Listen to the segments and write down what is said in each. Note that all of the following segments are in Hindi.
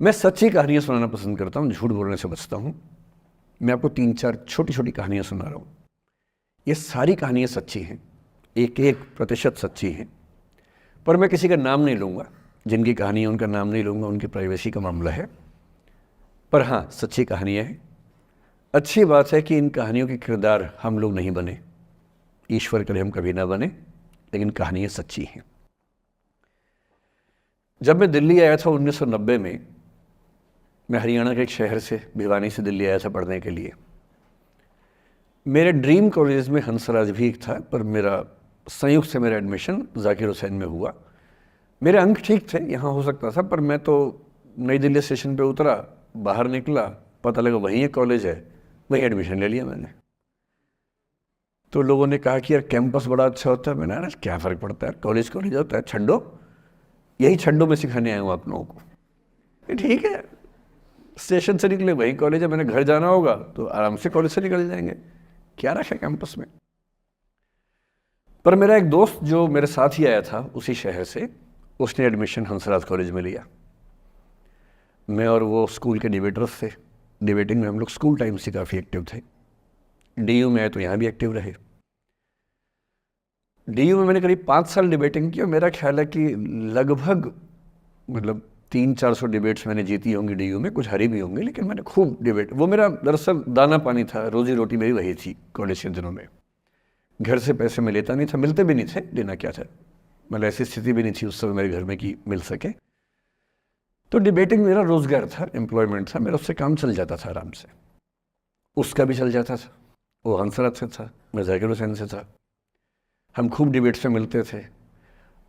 मैं सच्ची कहानियाँ सुनाना पसंद करता हूँ, झूठ बोलने से बचता हूँ। मैं आपको 3-4 छोटी छोटी कहानियाँ सुना रहा हूँ। ये सारी कहानियाँ सच्ची हैं, 1-1% सच्ची हैं, पर मैं किसी का नाम नहीं लूँगा। जिनकी कहानी है उनका नाम नहीं लूँगा, उनकी प्राइवेसी का मामला है। पर हाँ, सच्ची कहानियाँ हैं। अच्छी बात है कि इन कहानियों के किरदार हम लोग नहीं बने, ईश्वर करे हम कभी ना बने, लेकिन कहानियाँ सच्ची हैं। जब मैं दिल्ली आया था 1990 में, मैं हरियाणा के एक शहर से, भिवानी से दिल्ली आया था पढ़ने के लिए। मेरे ड्रीम कॉलेज में हंसराज भी एक था, पर मेरा संयुक्त से मेरा एडमिशन जाकिर हुसैन में हुआ। मेरे अंक ठीक थे, यहाँ हो सकता था, पर मैं तो नई दिल्ली स्टेशन पे उतरा, बाहर निकला, पता लगा वहीं एक कॉलेज है, वहीं एडमिशन ले लिया मैंने। तो लोगों ने कहा कि यार कैंपस बड़ा अच्छा होता है। मैंने कहा क्या फ़र्क पड़ता है, कॉलेज कॉलेज होता है, छड्डो यही छड्डो में सिखाने आया हूँ आप लोगों को। ये ठीक है, स्टेशन से निकले वहीं कॉलेज है, मैंने घर जाना होगा तो आराम से कॉलेज से निकल जाएंगे, क्या रखा है कैंपस में। पर मेरा एक दोस्त जो मेरे साथ ही आया था उसी शहर से, उसने एडमिशन हंसराज कॉलेज में लिया। मैं और वो स्कूल के डिबेटर्स थे, डिबेटिंग में हम लोग स्कूल टाइम से काफ़ी एक्टिव थे। डीयू में आए तो यहाँ भी एक्टिव रहे। डीयू में मैंने करीब 5 साल डिबेटिंग की और मेरा ख्याल है कि लगभग 300-400 डिबेट्स मैंने जीती होंगी डीयू में, कुछ हारी भी होंगी, लेकिन मैंने खूब डिबेट, वो मेरा दरअसल दाना पानी था, रोजी रोटी मेरी वही थी कॉलेज के दिनों में। घर से पैसे मैं लेता नहीं था, मिलते भी नहीं थे, लेना क्या था, ऐसी स्थिति भी नहीं थी उस समय मेरे घर में कि मिल सके। तो डिबेटिंग मेरा रोजगार था, एम्प्लॉयमेंट था, मेरा उससे काम चल जाता था आराम से। उसका भी चल जाता था, वो हंसराज से था, मैं जाकिर हुसैन से था। हम खूब डिबेट्स में मिलते थे।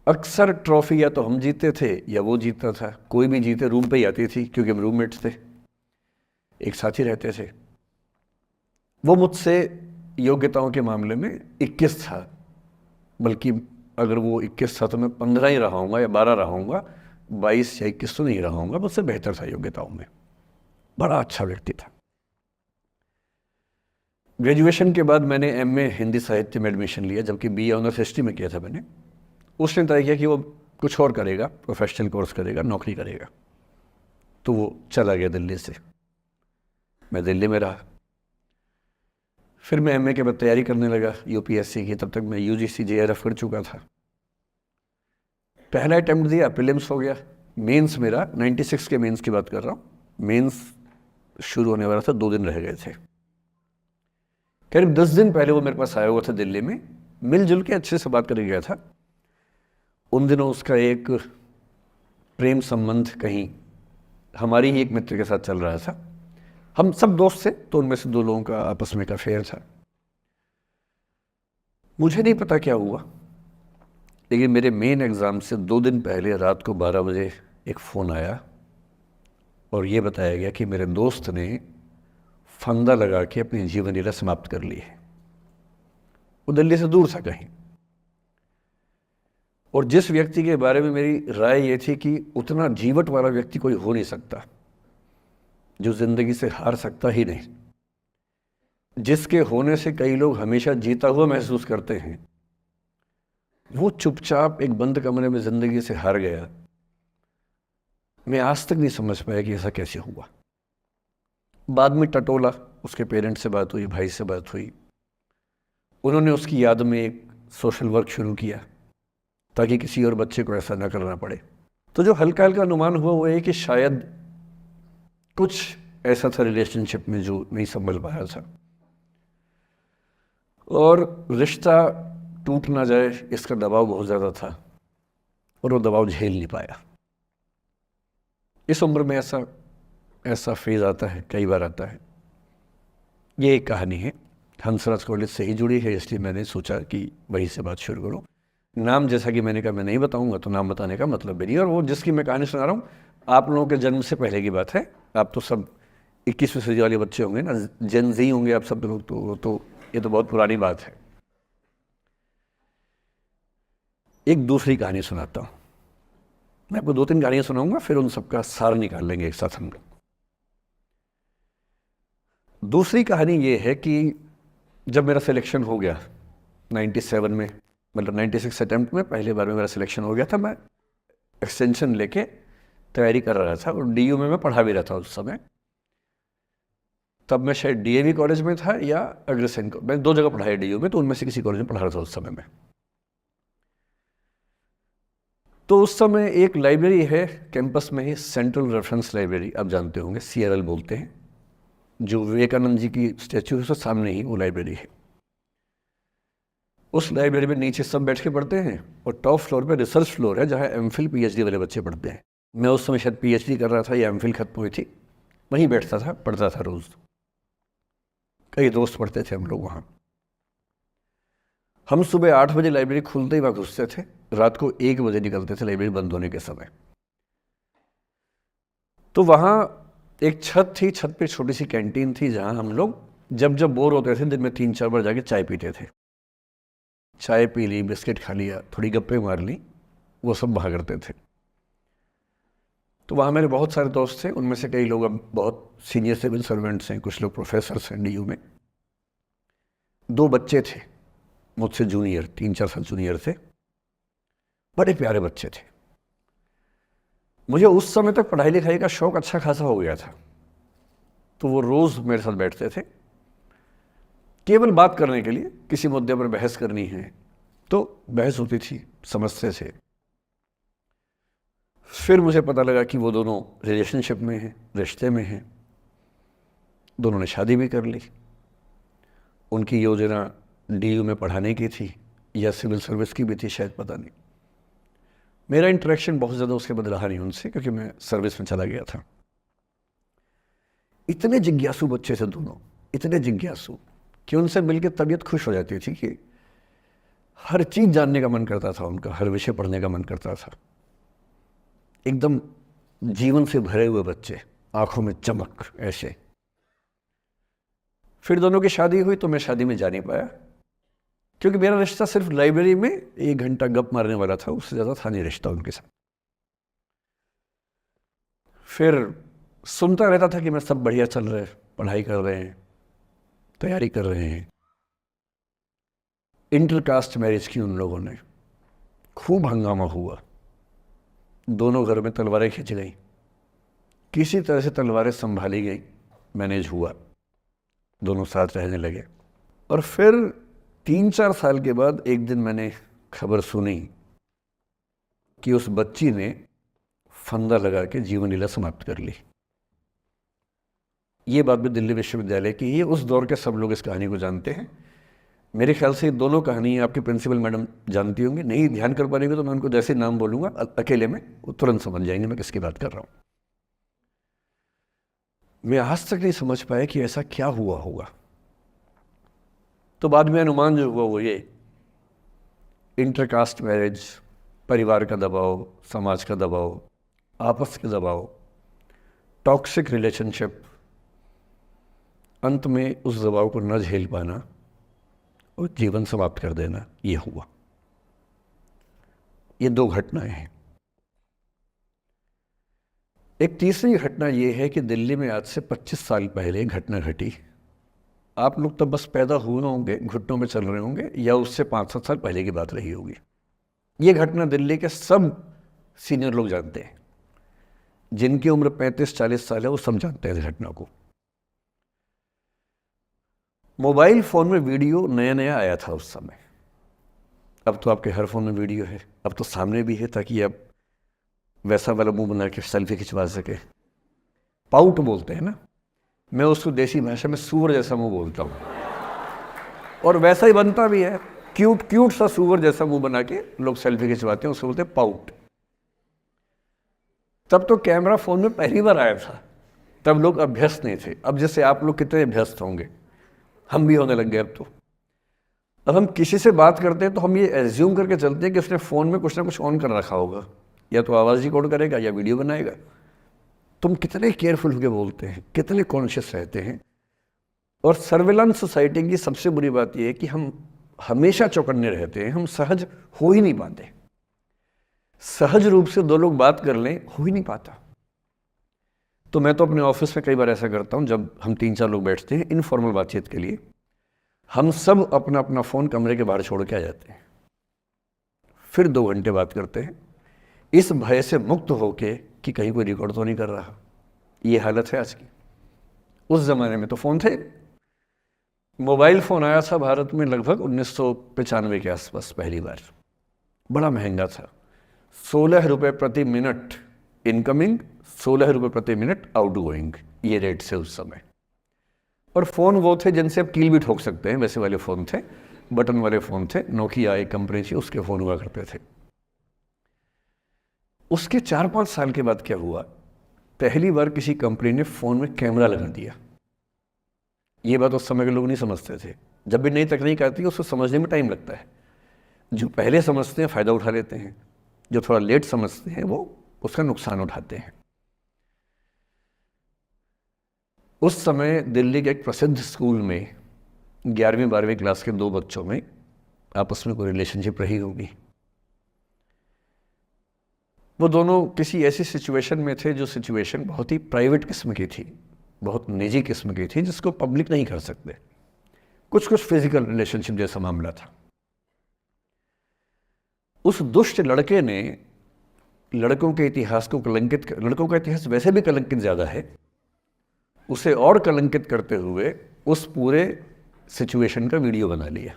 अक्सर ट्रॉफी या तो हम जीते थे या वो जीतता था, कोई भी जीते रूम पे ही आती थी, क्योंकि हम रूममेट्स थे, एक साथ ही रहते थे। वो मुझसे योग्यताओं के मामले में 21 था, बल्कि अगर वो 21 था तो मैं 15 ही रहा हूँगा या 12 रहा हूँगा, 22 या 21 तो नहीं रहा हूँगा, मुझसे बेहतर था योग्यताओं में, बड़ा अच्छा व्यक्ति था। ग्रेजुएशन के बाद मैंने एमए हिंदी साहित्य में एडमिशन लिया, जबकि बीए ऑनर्स हिस्ट्री में किया था मैंने। उसने तय किया कि वो कुछ और करेगा, प्रोफेशनल कोर्स करेगा, नौकरी करेगा, तो वो चला गया दिल्ली से। मैं दिल्ली में रहा। फिर मैं एमए के बाद तैयारी करने लगा यूपीएससी की। तब तक मैं यूजीसी जेआरएफ कर चुका था। पहला अटेम्प्ट दिया, प्रीलिम्स हो गया। मेंस मेरा 96 के मेंस की बात कर रहा हूँ, मेंस शुरू होने वाला था, 2 दिन रह गए थे। करीब 10 दिन पहले वो मेरे पास आया हुआ था दिल्ली में, मिलजुल के अच्छे से बात करके गया था। उन दिनों उसका एक प्रेम संबंध कहीं हमारी ही एक मित्र के साथ चल रहा था। हम सब दोस्त थे, तो उनमें से 2 लोगों का आपस में एक अफेयर था। मुझे नहीं पता क्या हुआ, लेकिन मेरे मेन एग्ज़ाम से 2 दिन पहले रात को 12 बजे एक फ़ोन आया और ये बताया गया कि मेरे दोस्त ने फंदा लगा के अपनी जीवन लीला समाप्त कर ली है। वो दिल्ली से दूर था कहीं, और जिस व्यक्ति के बारे में मेरी राय ये थी कि उतना जीवट वाला व्यक्ति कोई हो नहीं सकता, जो ज़िंदगी से हार सकता ही नहीं, जिसके होने से कई लोग हमेशा जीता हुआ महसूस करते हैं, वो चुपचाप एक बंद कमरे में ज़िंदगी से हार गया। मैं आज तक नहीं समझ पाया कि ऐसा कैसे हुआ। बाद में टटोला, उसके पेरेंट्स से बात हुई, भाई से बात हुई, उन्होंने उसकी याद में एक सोशल वर्क शुरू किया ताकि किसी और बच्चे को ऐसा ना करना पड़े। तो जो हल्का हल्का अनुमान हुआ वो है कि शायद कुछ ऐसा था रिलेशनशिप में जो नहीं संभल पाया था, और रिश्ता टूट ना जाए इसका दबाव बहुत ज़्यादा था, और वो दबाव झेल नहीं पाया। इस उम्र में ऐसा फेज़ आता है, कई बार आता है। ये एक कहानी है, हंसराज कॉलेज से ही जुड़ी है, इसलिए मैंने सोचा कि वहीं से बात शुरू करूँ। नाम जैसा कि मैंने कहा मैं नहीं बताऊंगा, तो नाम बताने का मतलब भी नहीं। और वो जिसकी मैं कहानी सुना रहा हूँ, आप लोगों के जन्म से पहले की बात है। आप तो सब 21वीं सदी वाले बच्चे होंगे ना, जेन जी होंगे आप सब लोग, तो ये तो बहुत पुरानी बात है। एक दूसरी कहानी सुनाता हूँ। मैं आपको 2-3 कहानियाँ सुनाऊंगा, फिर उन सबका सार निकाल लेंगे एक साथ हम लोग। दूसरी कहानी ये है कि जब मेरा सिलेक्शन हो गया 97 में, 96 अटेम्प्ट में पहले बार में मेरा सिलेक्शन हो गया था, मैं एक्सटेंशन लेके तैयारी कर रहा था और डीयू में मैं पढ़ा भी रहा था उस समय। तब मैं शायद डीएवी कॉलेज में था या अग्रसेन को, मैं 2 जगह पढ़ा है डीयू में, तो उनमें से किसी कॉलेज में पढ़ा रहा था उस समय में। तो उस समय एक लाइब्रेरी है कैंपस में ही, सेंट्रल रेफरेंस लाइब्रेरी, आप जानते होंगे, CRL बोलते हैं, जो विवेकानंद जी की स्टैचू है उसके सामने ही वो लाइब्रेरी है। उस लाइब्रेरी में नीचे सब बैठ के पढ़ते हैं और टॉप फ्लोर पे रिसर्च फ्लोर है जहाँ MPhil PhD वाले बच्चे पढ़ते हैं। मैं उस समय शायद PhD कर रहा था या MPhil खत्म हुई थी, वहीं बैठता था, पढ़ता था रोज़। कई दोस्त पढ़ते थे हम लोग वहाँ। हम सुबह 8 बजे लाइब्रेरी खुलते ही वहाँ घुसते थे, रात को 1 बजे निकलते थे लाइब्रेरी बंद होने के समय। तो वहाँ एक छत थी, छत पे छोटी सी कैंटीन थी जहाँ हम लोग जब जब बोर होते थे दिन में 3-4 बार जाके चाय पीते थे। चाय पी ली, बिस्किट खा लिया, थोड़ी गप्पे मार ली, वो सब वहाँ करते थे। तो वहाँ मेरे बहुत सारे दोस्त थे, उनमें से कई लोग अब बहुत सीनियर सिविल सर्वेंट्स हैं, कुछ लोग प्रोफेसर्स हैं डीयू में। 2 बच्चे थे मुझसे जूनियर, 3-4 साल जूनियर थे, बड़े प्यारे बच्चे थे। मुझे उस समय तक पढ़ाई लिखाई का शौक अच्छा खासा हो गया था, तो वो रोज़ मेरे साथ बैठते थे केवल बात करने के लिए। किसी मुद्दे पर बहस करनी है तो बहस होती थी, समझते थे। फिर मुझे पता लगा कि वो दोनों रिलेशनशिप में हैं, रिश्ते में हैं, दोनों ने शादी भी कर ली। उनकी योजना डीयू में पढ़ाने की थी या सिविल सर्विस की भी थी, शायद, पता नहीं। मेरा इंटरेक्शन बहुत ज़्यादा उसके बाद रहा नहीं उनसे, क्योंकि मैं सर्विस में चला गया था। इतने जिज्ञासु बच्चे थे दोनों, इतने जिज्ञासु कि उनसे मिलकर तबीयत खुश हो जाती थी, कि हर चीज़ जानने का मन करता था उनका, हर विषय पढ़ने का मन करता था। एकदम जीवन से भरे हुए बच्चे, आंखों में चमक ऐसे। फिर दोनों की शादी हुई तो मैं शादी में जा नहीं पाया, क्योंकि मेरा रिश्ता सिर्फ लाइब्रेरी में 1 घंटा गप मारने वाला था, उससे ज़्यादा था नहीं रिश्ता उनके साथ। फिर सुनता रहता था कि मैं सब बढ़िया चल रहे, पढ़ाई कर रहे हैं, तैयारी कर रहे हैं। इंटरकास्ट मैरिज की उन लोगों ने, खूब हंगामा हुआ, दोनों घर में तलवारें खिंच गई, किसी तरह से तलवारें संभाली गई, मैनेज हुआ, दोनों साथ रहने लगे। और फिर 3-4 साल के बाद एक दिन मैंने खबर सुनी कि उस बच्ची ने फंदा लगा के जीवन लीला समाप्त कर ली। ये बात भी दिल्ली विश्वविद्यालय की, ये उस दौर के सब लोग इस कहानी को जानते हैं। मेरे ख्याल से ये दोनों कहानियाँ आपकी प्रिंसिपल मैडम जानती होंगी, नहीं ध्यान कर पाएंगे तो मैं उनको जैसे नाम बोलूँगा अकेले में, वो तुरंत समझ जाएंगे मैं किसकी बात कर रहा हूँ। मैं आज तक नहीं समझ पाया कि ऐसा क्या हुआ होगा। तो बाद में अनुमान जो हुआ वो ये, इंटरकास्ट मैरिज, परिवार का दबाव, समाज का दबाव, आपस के दबाव, टॉक्सिक रिलेशनशिप, अंत में उस दबाव को न झेल पाना और जीवन समाप्त कर देना, ये हुआ। ये 2 घटनाएं हैं। एक तीसरी घटना ये है कि दिल्ली में आज से 25 साल पहले घटना घटी। आप लोग तब बस पैदा हुए होंगे, घुटनों में चल रहे होंगे, या उससे 5-7 साल पहले की बात रही होगी। ये घटना दिल्ली के सब सीनियर लोग जानते हैं, जिनकी उम्र 35-40 साल है वो सब जानते हैं इस घटना को। मोबाइल फ़ोन में वीडियो नया नया आया था उस समय, अब तो आपके हर फ़ोन में वीडियो है, अब तो सामने भी है, ताकि आप वैसा वाला मुंह बना के सेल्फी खिंचवा सके। पाउट बोलते हैं ना, मैं उसको देसी भाषा में सूअर जैसा मुंह बोलता हूँ, और वैसा ही बनता भी है, क्यूट क्यूट सा सूअर जैसा मुंह बना के लोग सेल्फी खिंचवाते हैं, उसको बोलते हैं पाउट। तब तो कैमरा फ़ोन में पहली बार आया था, तब लोग अभ्यस्त नहीं थे। अब जैसे आप लोग कितने अभ्यस्त होंगे, हम भी होने लग गए अब तो। अब हम किसी से बात करते हैं तो हम ये एज्यूम करके चलते हैं कि उसने फ़ोन में कुछ ना कुछ ऑन कर रखा होगा, या तो आवाज़ रिकॉर्ड करेगा या वीडियो बनाएगा। तुम कितने केयरफुल होकर बोलते हैं, कितने कॉन्शियस रहते हैं। और सर्विलांस सोसाइटी की सबसे बुरी बात यह है कि हम हमेशा चौकन्ने रहते हैं, हम सहज हो ही नहीं पाते। सहज रूप से 2 लोग बात कर लें, हो ही नहीं पाता। तो मैं तो अपने ऑफिस में कई बार ऐसा करता हूँ, जब हम 3-4 लोग बैठते हैं इनफॉर्मल बातचीत के लिए, हम सब अपना अपना फ़ोन कमरे के बाहर छोड़ के आ जाते हैं, फिर 2 घंटे बात करते हैं, इस भय से मुक्त होके कि कहीं कोई रिकॉर्ड तो नहीं कर रहा। ये हालत है आज की। उस ज़माने में तो फ़ोन थे। मोबाइल फ़ोन आया था भारत में लगभग 1995 के आसपास पहली बार। बड़ा महंगा था, 16 रुपये प्रति मिनट इनकमिंग, 16 रुपये प्रति मिनट आउटगोइंग, ये रेट से उस समय। और फ़ोन वो थे जिनसे आप कील भी ठोक सकते हैं, वैसे वाले फ़ोन थे, बटन वाले फ़ोन थे। नोकिया एक कंपनी थी, उसके फ़ोन हुआ करते थे। उसके 4-5 साल के बाद क्या हुआ, पहली बार किसी कंपनी ने फ़ोन में कैमरा लगा दिया। ये बात उस समय के लोग नहीं समझते थे। जब भी नई तकनीक आती है उसको समझने में टाइम लगता है। जो पहले समझते हैं फ़ायदा उठा लेते हैं, जो थोड़ा लेट समझते हैं वो उसका नुकसान उठाते हैं। उस समय दिल्ली के एक प्रसिद्ध स्कूल में 11वीं-12वीं क्लास के 2 बच्चों में आपस में कोई रिलेशनशिप रही होगी। वो दोनों किसी ऐसी सिचुएशन में थे जो सिचुएशन बहुत ही प्राइवेट किस्म की थी, बहुत निजी किस्म की थी, जिसको पब्लिक नहीं कर सकते। कुछ फिजिकल रिलेशनशिप जैसा मामला था। उस दुष्ट लड़के ने लड़कों के इतिहास को कलंकित, लड़कों का इतिहास वैसे भी कलंकित ज़्यादा है, उसे और कलंकित करते हुए उस पूरे सिचुएशन का वीडियो बना लिया।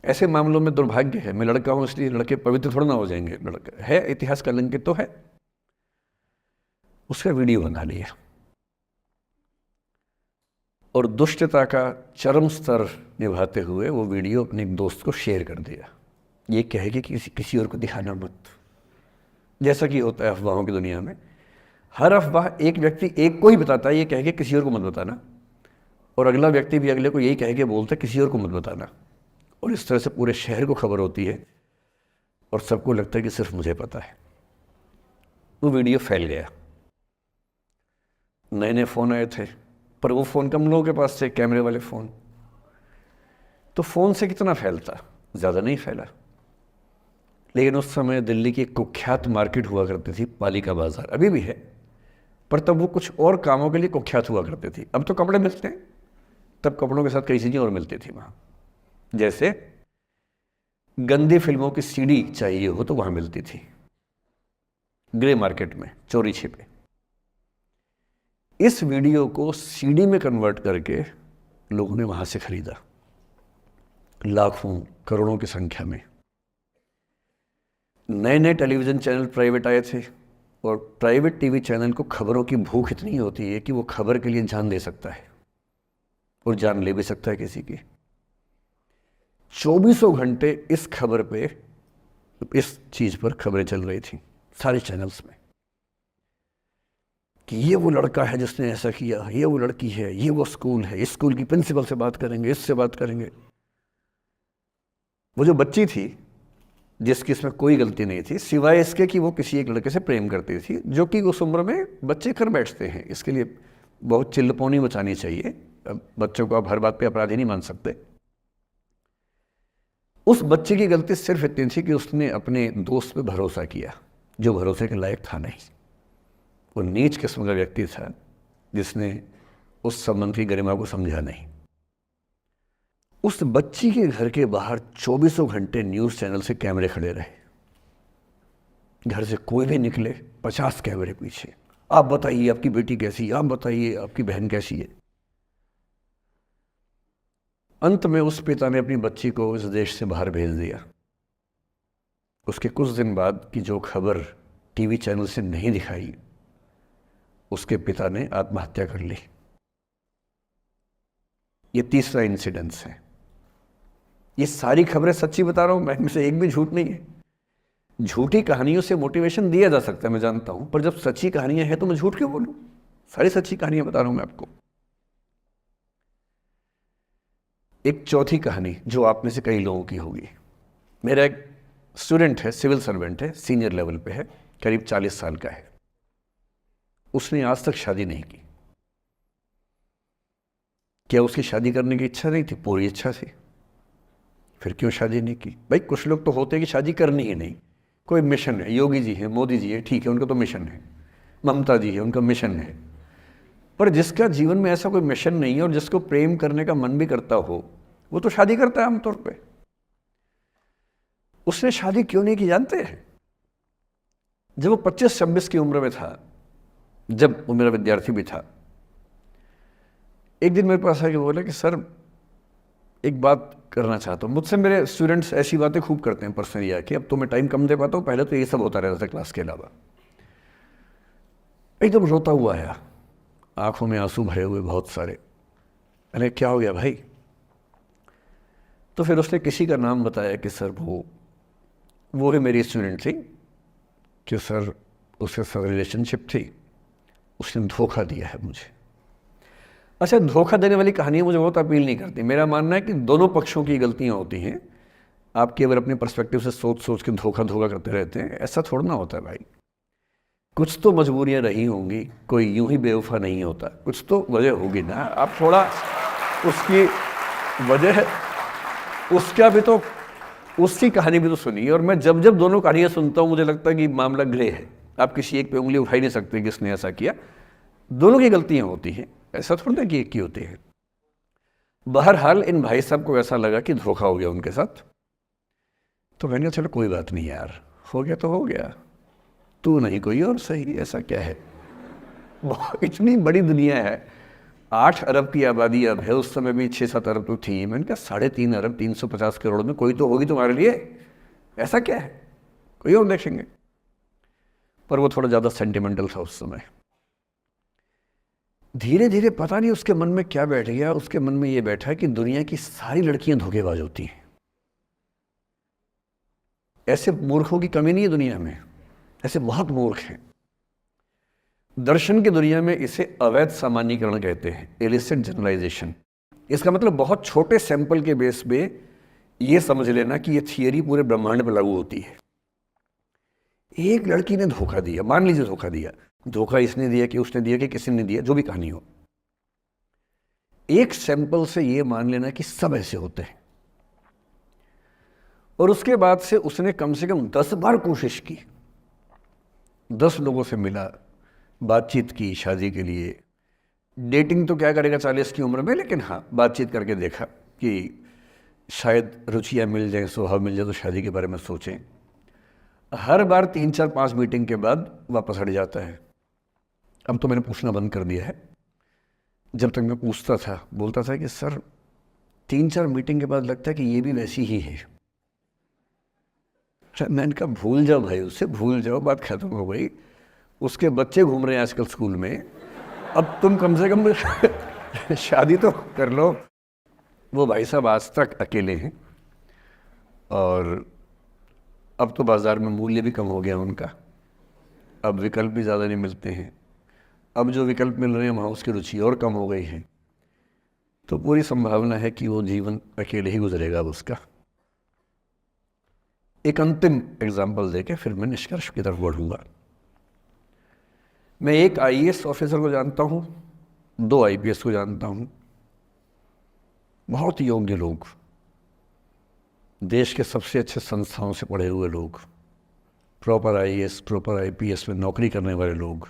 ऐसे मामलों में दुर्भाग्य है, मैं लड़का हूं इसलिए लड़के पवित्र थोड़ा ना हो जाएंगे। लड़का है, इतिहास कलंकित तो है, उसका वीडियो बना लिया और दुष्टता का चरम स्तर निभाते हुए वो वीडियो अपने एक दोस्त को शेयर कर दिया। ये कहे कि किसी और को दिखाना मत, जैसा कि होता है अफवाहों की दुनिया में। हर अफवाह एक व्यक्ति एक को ही बताता है, ये कह के किसी और को मत बताना, और अगला व्यक्ति भी अगले को यही कह के बोलता है किसी और को मत बताना। और इस तरह से पूरे शहर को खबर होती है और सबको लगता है कि सिर्फ मुझे पता है। वो वीडियो फैल गया। नए नए फ़ोन आए थे, पर वो फ़ोन कम लोगों के पास थे, कैमरे वाले फ़ोन। तो फ़ोन से कितना फैलता, ज़्यादा नहीं फैला। लेकिन उस समय दिल्ली की एक कुख्यात मार्केट हुआ करती थी, पालिका बाज़ार, अभी भी है, पर तब वो कुछ और कामों के लिए कुख्यात हुआ करती थी। अब तो कपड़े मिलते हैं, तब कपड़ों के साथ कई चीज़ें और मिलती थी वहाँ। जैसे गंदी फिल्मों की सीडी चाहिए हो तो वहाँ मिलती थी, ग्रे मार्केट में, चोरी छिपे। इस वीडियो को सीडी में कन्वर्ट करके लोगों ने वहाँ से खरीदा, लाखों करोड़ों की संख्या में। नए नए टेलीविज़न चैनल प्राइवेट आए थे, और प्राइवेट टीवी चैनल को खबरों की भूख इतनी होती है कि वो खबर के लिए जान दे सकता है और जान ले भी सकता है किसी की। 24 घंटे इस खबर पे, इस चीज़ पर खबरें चल रही थी सारे चैनल्स में कि ये वो लड़का है जिसने ऐसा किया, ये वो लड़की है, ये वो स्कूल है, इस स्कूल की प्रिंसिपल से बात करेंगे, इससे बात करेंगे। वो जो बच्ची थी जिसकी इसमें कोई गलती नहीं थी, सिवाय इसके कि वो किसी एक लड़के से प्रेम करती थी, जो कि उस उम्र में बच्चे कर बैठते हैं। इसके लिए बहुत चिल्लपौनी मचानी चाहिए। बच्चों को आप हर बात पे अपराधी नहीं मान सकते। उस बच्चे की गलती सिर्फ इतनी थी कि उसने अपने दोस्त पे भरोसा किया, जो भरोसे के लायक था नहीं। वो नीच किस्म का व्यक्ति था जिसने उस संबंध की गरिमा को समझा नहीं। उस बच्ची के घर के बाहर 24 घंटे न्यूज़ चैनल से कैमरे खड़े रहे। घर से कोई भी निकले 50 कैमरे पीछे, आप बताइए आपकी बेटी कैसी है, आप बताइए आपकी बहन कैसी है। अंत में उस पिता ने अपनी बच्ची को इस देश से बाहर भेज दिया। उसके कुछ दिन बाद की जो खबर टीवी चैनल से नहीं दिखाई, उसके पिता ने आत्महत्या कर ली। ये तीसरा इंसिडेंस है। ये सारी खबरें सच्ची बता रहा हूँ मैं, इनमें से एक भी झूठ नहीं है। झूठी कहानियों से मोटिवेशन दिया जा सकता है, मैं जानता हूँ, पर जब सच्ची कहानियां हैं तो मैं झूठ क्यों बोलूँ? सारी सच्ची कहानियां बता रहा हूँ मैं आपको। एक चौथी कहानी जो आप में से कई लोगों की होगी। मेरा एक स्टूडेंट है, सिविल सर्वेंट है, सीनियर लेवल पे है, करीब 40 साल का है। उसने आज तक शादी नहीं की। क्या उसकी शादी करने की इच्छा नहीं थी? पूरी इच्छा थी। फिर क्यों शादी नहीं की? भाई कुछ लोग तो होते हैं कि शादी करनी ही नहीं, कोई मिशन है, योगी जी हैं, मोदी जी है, ठीक है, उनका तो मिशन है, ममता जी है, उनका मिशन है। पर जिसका जीवन में ऐसा कोई मिशन नहीं है और जिसको प्रेम करने का मन भी करता हो, वो तो शादी करता है आमतौर पे। उसने शादी क्यों नहीं की जानते हैं? जब वो 25-26 की उम्र में था, जब वो मेरा विद्यार्थी भी था, एक दिन मेरे पास आके बोला कि सर एक बात करना चाहता हूँ। मुझसे मेरे स्टूडेंट्स ऐसी बातें खूब करते हैं पर्सनली आके, अब तो मैं टाइम कम दे पाता हूँ, पहले तो ये सब होता रहता था क्लास के अलावा। एकदम रोता हुआ आया, आंखों में आंसू भरे हुए बहुत सारे। मैंने क्या हो गया भाई? तो फिर उसने किसी का नाम बताया कि सर वो भी मेरी स्टूडेंट थी, कि सर उसके साथ रिलेशनशिप थी, उसने धोखा दिया है मुझे। अच्छा, धोखा देने वाली कहानियाँ मुझे बहुत अपील नहीं करती। मेरा मानना है कि दोनों पक्षों की गलतियाँ होती हैं। आप केवल अपने पर्सपेक्टिव से सोच सोच के धोखा करते रहते हैं, ऐसा थोड़ा ना होता है भाई। कुछ तो मजबूरियाँ रही होंगी, कोई यूं ही बेवफा नहीं होता, कुछ तो वजह होगी ना। आप थोड़ा उसकी वजह, उसका भी तो, उसकी कहानी भी तो सुनिए। और मैं जब जब दोनों कहानियाँ सुनता हूँ मुझे लगता है कि मामला ग्रे है। आप किसी एक पे उंगली उठा ही नहीं सकते कि इसने ऐसा किया। दोनों की गलतियाँ होती हैं, ऐसा थोड़ा ना कि एक की होती है। बहरहाल इन भाई साहब को ऐसा लगा कि धोखा हो गया उनके साथ। तो मैंने कहा चलो कोई बात नहीं यार, हो गया तो हो गया, तू नहीं कोई और सही, ऐसा क्या है। इतनी बड़ी दुनिया है, 8 अरब की आबादी अब है, उस समय भी 6-7 अरब तो थी। मैंने कहा 3.5 अरब 350 करोड़ में कोई तो होगी तुम्हारे लिए, ऐसा क्या है, कोई और देखेंगे। पर वो थोड़ा ज़्यादा सेंटिमेंटल था उस समय। धीरे धीरे पता नहीं उसके मन में क्या बैठ गया, उसके मन में ये बैठा कि दुनिया की सारी लड़कियां धोखेबाज होती हैं। ऐसे मूर्खों की कमी नहीं है दुनिया में, ऐसे बहुत मूर्ख हैं। दर्शन की दुनिया में इसे अवैध सामान्यीकरण कहते हैं, इलिसिट जनरलाइजेशन। इसका मतलब बहुत छोटे सैंपल के बेस पे ये समझ लेना कि ये थियरी पूरे ब्रह्मांड पर लागू होती है। एक लड़की ने धोखा दिया, मान लीजिए धोखा दिया, धोखा इसने दिया कि उसने दिया कि किसी ने दिया, जो भी कहानी हो, एक सैंपल से ये मान लेना कि सब ऐसे होते हैं। और उसके बाद से उसने कम से कम 10 बार कोशिश की, 10 लोगों से मिला, बातचीत की शादी के लिए। डेटिंग तो क्या करेगा 40 की उम्र में, लेकिन हाँ बातचीत करके देखा कि शायद रुचियाँ मिल जाएं, स्वभाव मिल जाए तो शादी के बारे में सोचें। हर बार 3-4-5 मीटिंग के बाद वापस हट जाता है। अब तो मैंने पूछना बंद कर दिया है। जब तक मैं पूछता था, बोलता था कि सर 3-4 मीटिंग के बाद लगता है कि ये भी वैसी ही है। मैंने कहा भूल जाओ भाई, उससे भूल जाओ, बात खत्म हो गई। उसके बच्चे घूम रहे हैं आजकल स्कूल में, अब तुम कम से कम शादी तो कर लो। वो भाई साहब आज तक अकेले हैं, और अब तो बाज़ार में मूल्य भी कम हो गया उनका, अब विकल्प भी ज़्यादा नहीं मिलते हैं। अब जो विकल्प मिल रहे हैं वहाँ उसकी रुचि और कम हो गई है। तो पूरी संभावना है कि वो जीवन अकेले ही गुजरेगा अब उसका। एक अंतिम एग्जाम्पल देके फिर मैं निष्कर्ष की तरफ बढ़ूँगा। मैं एक IAS ऑफिसर को जानता हूँ, 2 IPS को जानता हूँ, बहुत योग्य लोग, देश के सबसे अच्छे संस्थाओं से पढ़े हुए लोग, प्रॉपर IAS प्रॉपर IPS में नौकरी करने वाले लोग,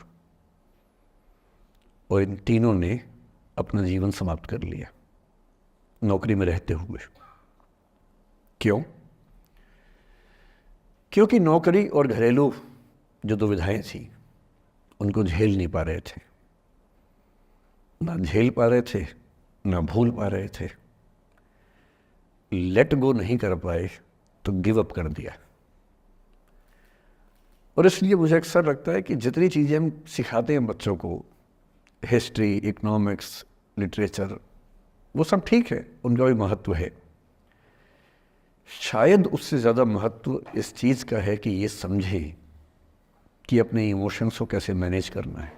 और इन तीनों ने अपना जीवन समाप्त कर लिया नौकरी में रहते हुए। क्यों? क्योंकि नौकरी और घरेलू जो दुविधाएं थी उनको झेल नहीं पा रहे थे, ना झेल पा रहे थे, ना भूल पा रहे थे। लेट गो नहीं कर पाए तो गिव अप कर दिया। और इसलिए मुझे अक्सर लगता है कि जितनी चीज़ें हम सिखाते हैं बच्चों को, हिस्ट्री, इकोनॉमिक्स, लिटरेचर, वो सब ठीक है, उनका भी महत्व है। शायद उससे ज़्यादा महत्व इस चीज़ का है कि ये समझें कि अपने इमोशंस को कैसे मैनेज करना है।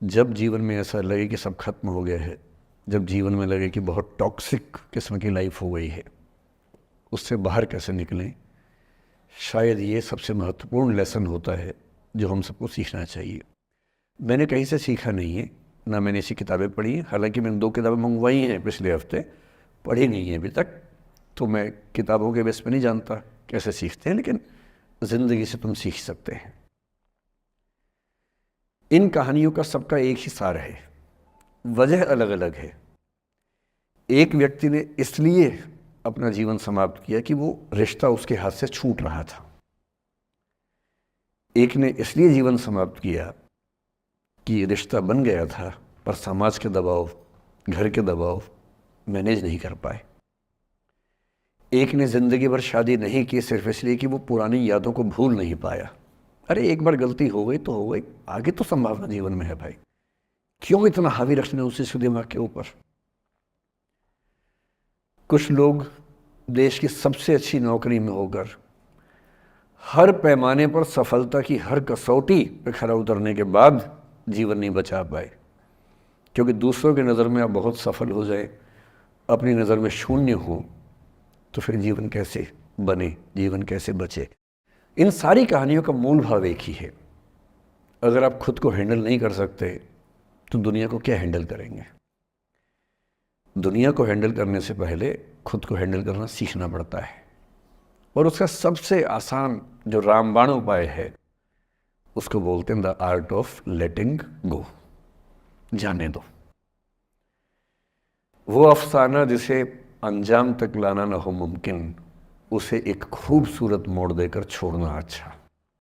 जब जीवन में ऐसा लगे कि सब खत्म हो गया है, जब जीवन में लगे कि बहुत टॉक्सिक किस्म की लाइफ हो गई है, उससे बाहर कैसे निकलें, शायद ये सबसे महत्वपूर्ण लेसन होता है जो हम सबको सीखना चाहिए। मैंने कहीं से सीखा नहीं है, ना मैंने ऐसी किताबें पढ़ी हैं। हालांकि मैंने 2 किताबें मंगवाई हैं पिछले हफ्ते, पढ़ी नहीं हैं अभी तक, तो मैं किताबों के बेस पे नहीं जानता कैसे सीखते हैं, लेकिन ज़िंदगी से तुम सीख सकते हैं। इन कहानियों का सबका एक ही सार है, वजह अलग अलग है। एक व्यक्ति ने इसलिए अपना जीवन समाप्त किया कि वो रिश्ता उसके हाथ से छूट रहा था। एक ने इसलिए जीवन समाप्त किया कि ये रिश्ता बन गया था पर समाज के दबाव, घर के दबाव मैनेज नहीं कर पाए। एक ने ज़िंदगी भर शादी नहीं की सिर्फ इसलिए कि वो पुरानी यादों को भूल नहीं पाया। अरे एक बार गलती हो गई तो हो गई, आगे तो संभावना जीवन में है भाई, क्यों इतना हावी रखना है उसी दिमाग के ऊपर। कुछ लोग देश की सबसे अच्छी नौकरी में होकर हर पैमाने पर सफलता की हर कसौटी पे खरा उतरने के बाद जीवन नहीं बचा पाए, क्योंकि दूसरों की नज़र में आप बहुत सफल हो जाए, अपनी नज़र में शून्य हो, तो फिर जीवन कैसे बने, जीवन कैसे बचे। इन सारी कहानियों का मूल भाव एक ही है, अगर आप खुद को हैंडल नहीं कर सकते तो दुनिया को क्या हैंडल करेंगे। दुनिया को हैंडल करने से पहले खुद को हैंडल करना सीखना पड़ता है, और उसका सबसे आसान जो रामबाण उपाय है उसको बोलते हैं द आर्ट ऑफ लेटिंग गो, जाने दो। वो अफसाना जिसे अंजाम तक लाना न हो मुमकिन, उसे एक खूबसूरत मोड़ देकर छोड़ना अच्छा।